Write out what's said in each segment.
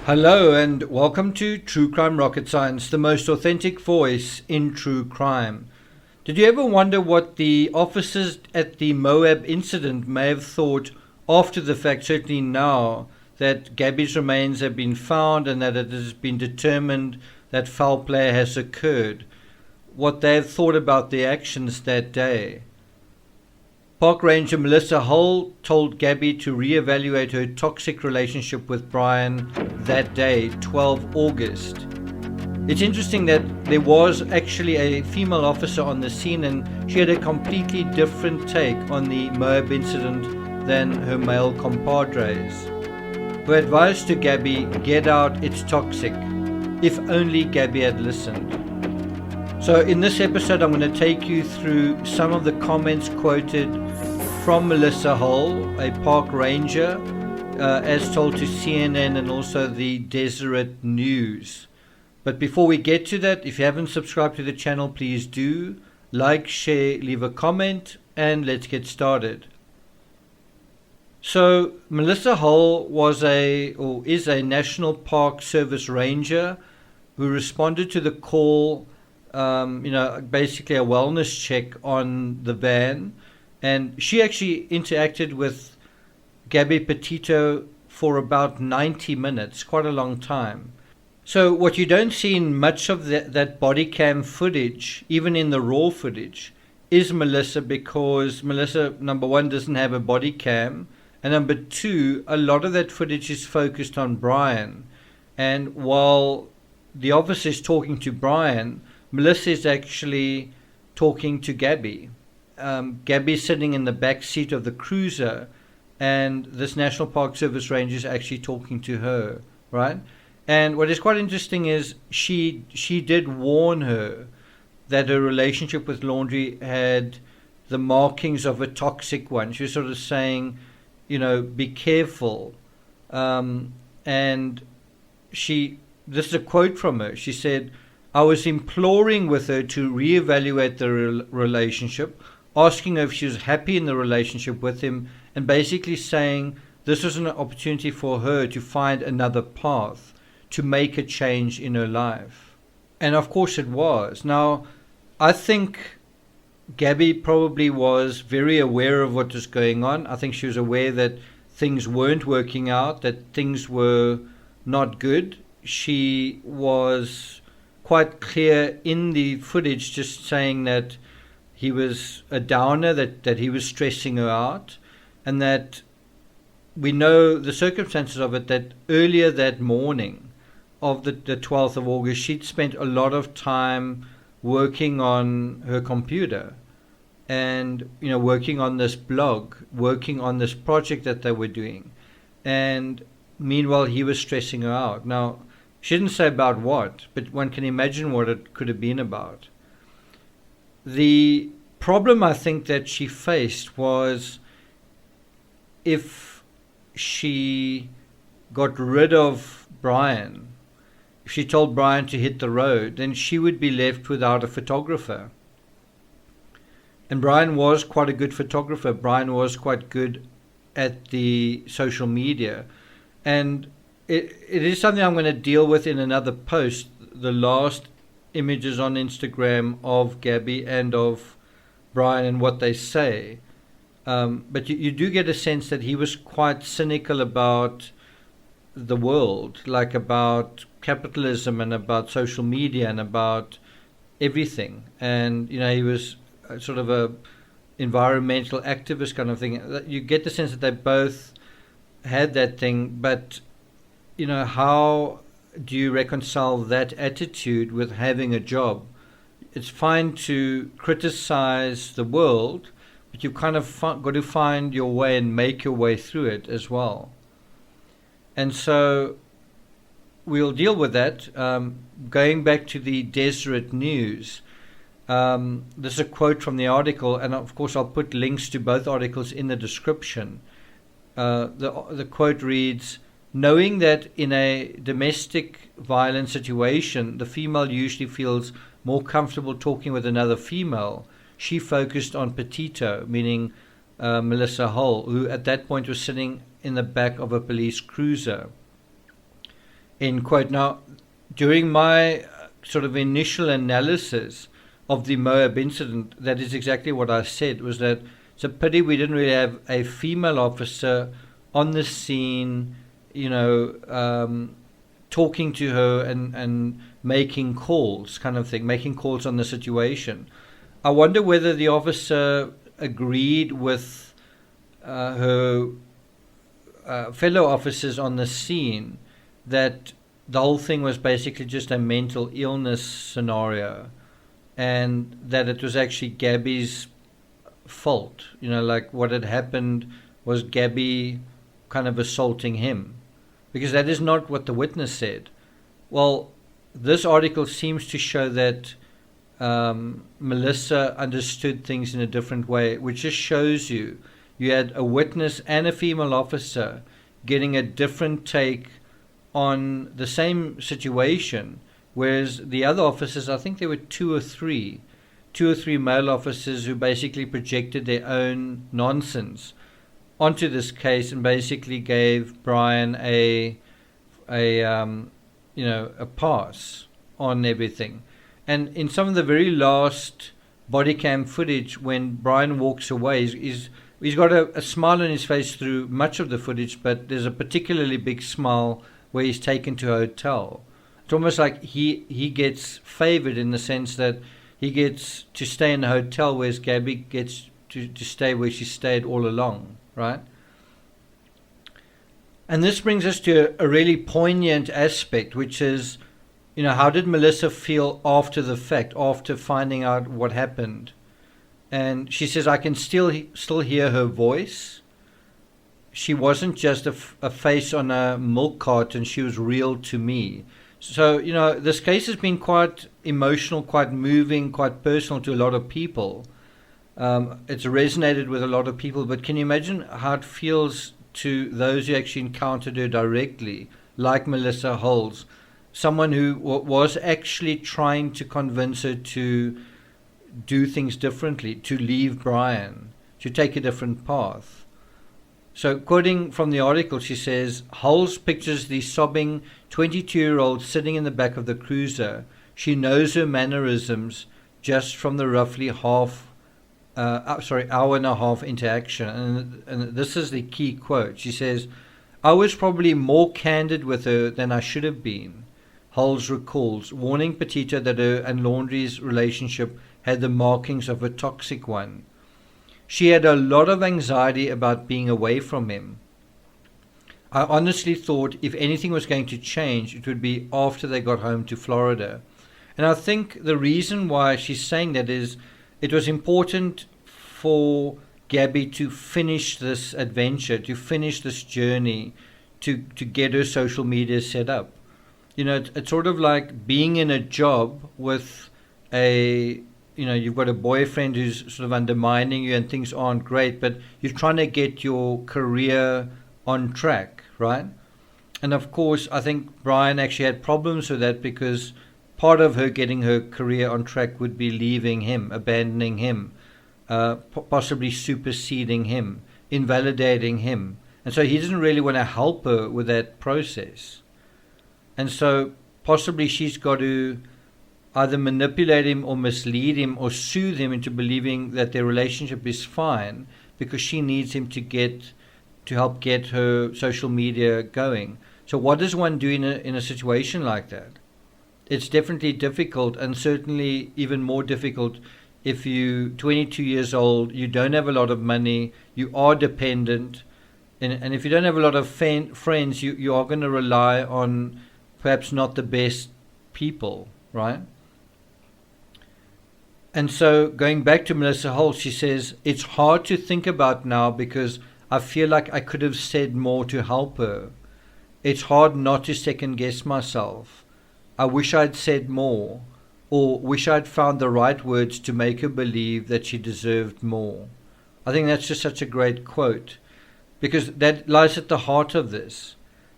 Hello and welcome to True Crime Rocket Science, the most authentic voice in true crime. Did you ever wonder what the officers at the MOAB incident may have thought after the fact, certainly now that Gabby's remains have been found and that it has been determined that foul play has occurred? What they have thought about their actions that day? Park Ranger Melissa Hull told Gabby to reevaluate her toxic relationship with Brian that day, 12 August. It's interesting that there was actually a female officer on the scene and she had a completely different take on the MOAB incident than her male compadres. Her advice to Gabby, get out, it's toxic. If only Gabby had listened. So in this episode I'm going to take you through some of the comments quoted from Melissa Hull, a park ranger, as told to CNN and also the Deseret News. But before we get to that, if you haven't subscribed to the channel, please do. Like, share, leave a comment, and let's get started. So Melissa Hull is a National Park Service ranger who responded to the call, basically a wellness check on the van. And she actually interacted with Gabby Petito for about 90 minutes, quite a long time. So what you don't see in much of that body cam footage, even in the raw footage, is Melissa, because Melissa, number one, doesn't have a body cam, and number two, a lot of that footage is focused on Brian. And while the officer is talking to Brian, Melissa is actually talking to Gabby. Gabby's sitting in the back seat of the cruiser, and this National Park Service ranger is actually talking to her, right? And what is quite interesting is she did warn her that her relationship with Laundrie had the markings of a toxic one. She was sort of saying, be careful. And this is a quote from her. She said, I was imploring with her to reevaluate the relationship, asking her if she was happy in the relationship with him, and basically saying this was an opportunity for her to find another path, to make a change in her life. And of course it was. Now, I think Gabby probably was very aware of what was going on. I think she was aware that things weren't working out, that things were not good. She was quite clear in the footage, just saying that he was a downer, that he was stressing her out, and that we know the circumstances of it, that earlier that morning of the 12th of August, she'd spent a lot of time working on her computer and, working on this blog, working on this project that they were doing. And meanwhile, he was stressing her out. Now, she didn't say about what, but one can imagine what it could have been about. The problem I think that she faced was, if she got rid of Brian, if she told Brian to hit the road, then she would be left without a photographer. And Brian was quite a good photographer. Brian was quite good at the social media. And it is something I'm going to deal with in another post, the last images on Instagram of Gabby and of Brian and what they say. But you do get a sense that he was quite cynical about the world, like about capitalism and about social media and about everything. And, he was sort of a environmental activist kind of thing. You get the sense that they both had that thing, but, how do you reconcile that attitude with having a job? It's fine to criticize the world, but you've kind of got to find your way and make your way through it as well. And so we'll deal with that. Going back to the Deseret News, this is a quote from the article, and of course I'll put links to both articles in the description. The quote reads, knowing that in a domestic violence situation, the female usually feels more comfortable talking with another female, she focused on Petito, meaning Melissa Hull, who at that point was sitting in the back of a police cruiser. end quote. Now, during my sort of initial analysis of the MOAB incident, that is exactly what I said, was that it's a pity we didn't really have a female officer on the scene, talking to her and making calls, kind of thing, making calls on the situation. I wonder whether the officer agreed with her fellow officers on the scene that the whole thing was basically just a mental illness scenario, and that it was actually Gabby's fault. Like what had happened was Gabby kind of assaulting him, because that is not what the witness said. Well, this article seems to show that Melissa understood things in a different way, which just shows you had a witness and a female officer getting a different take on the same situation, whereas the other officers, I think there were two or three male officers who basically projected their own nonsense onto this case and basically gave Brian a pass on everything. And in some of the very last body cam footage, when Brian walks away, he's got a smile on his face through much of the footage, but there's a particularly big smile where he's taken to a hotel. It's almost like he gets favored in the sense that he gets to stay in a hotel, whereas Gabby gets to stay where she stayed all along, right? And this brings us to a really poignant aspect, which is, how did Melissa feel after the fact, after finding out what happened? And she says, I can still hear her voice. She wasn't just a face on a milk carton. She was real to me. So, this case has been quite emotional, quite moving, quite personal to a lot of people. It's resonated with a lot of people. But can you imagine how it feels to those who actually encountered her directly, like Melissa Holmes, someone who was actually trying to convince her to do things differently, to leave Brian, to take a different path? So, quoting from the article, she says, Hulse pictures the sobbing 22-year-old sitting in the back of the cruiser. She knows her mannerisms just from the roughly hour and a half interaction. And this is the key quote. She says, I was probably more candid with her than I should have been. Hulse recalls, warning Petita that her and Laundrie's relationship had the markings of a toxic one. She had a lot of anxiety about being away from him. I honestly thought if anything was going to change, it would be after they got home to Florida. And I think the reason why she's saying that is it was important for Gabby to finish this adventure, to finish this journey, to get her social media set up. It's sort of like being in a job with you've got a boyfriend who's sort of undermining you and things aren't great, but you're trying to get your career on track, right? And of course, I think Brian actually had problems with that, because part of her getting her career on track would be leaving him, abandoning him, possibly superseding him, invalidating him. And so he doesn't really want to help her with that process. And so possibly she's got to either manipulate him or mislead him or soothe him into believing that their relationship is fine, because she needs him to help get her social media going. So what does one do in a situation like that? It's definitely difficult, and certainly even more difficult if you're 22 years old, you don't have a lot of money, you are dependent, and if you don't have a lot of friends, you are going to rely on perhaps not the best people, right? And so going back to Melissa Holt, she says, it's hard to think about now because I feel like I could have said more to help her. It's hard not to second guess myself. I wish I'd said more, or wish I'd found the right words to make her believe that she deserved more. I think that's just such a great quote, because that lies at the heart of this.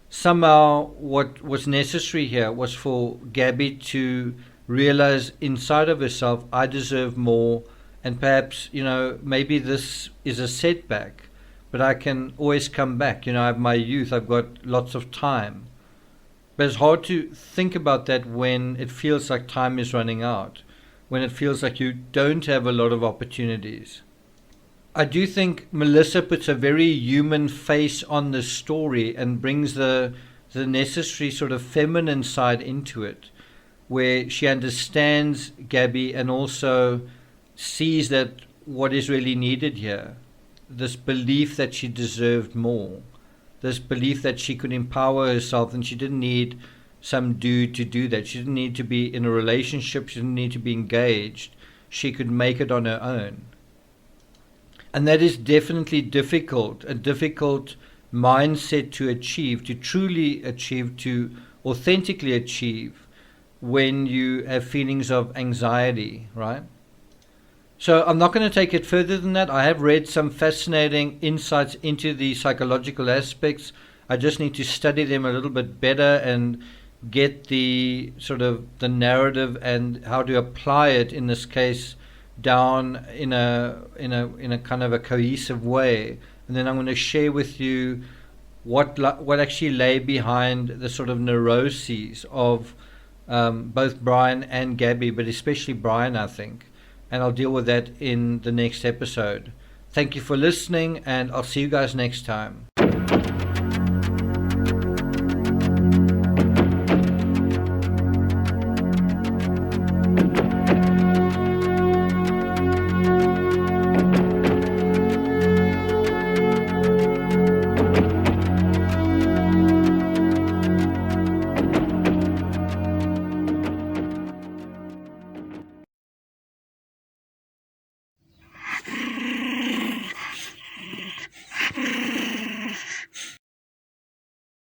Somehow what was necessary here was for Gabby to realize inside of herself, I deserve more, and perhaps, maybe this is a setback, but I can always come back. I have my youth, I've got lots of time. But it's hard to think about that when it feels like time is running out, when it feels like you don't have a lot of opportunities. I do think Melissa puts a very human face on the story and brings the necessary sort of feminine side into it, where she understands Gabby and also sees that what is really needed here, this belief that she deserved more, this belief that she could empower herself and she didn't need some dude to do that. She didn't need to be in a relationship. She didn't need to be engaged. She could make it on her own. And that is definitely difficult, a difficult mindset to achieve, to truly achieve, to authentically achieve when you have feelings of anxiety, right? So I'm not going to take it further than that. I have read some fascinating insights into the psychological aspects. I just need to study them a little bit better and get the sort of the narrative and how to apply it in this case down in a kind of a cohesive way, and then I'm going to share with you what actually lay behind the sort of neuroses of both Brian and Gabby, but especially Brian, I think, and I'll deal with that in the next episode. Thank you for listening, and I'll see you guys next time.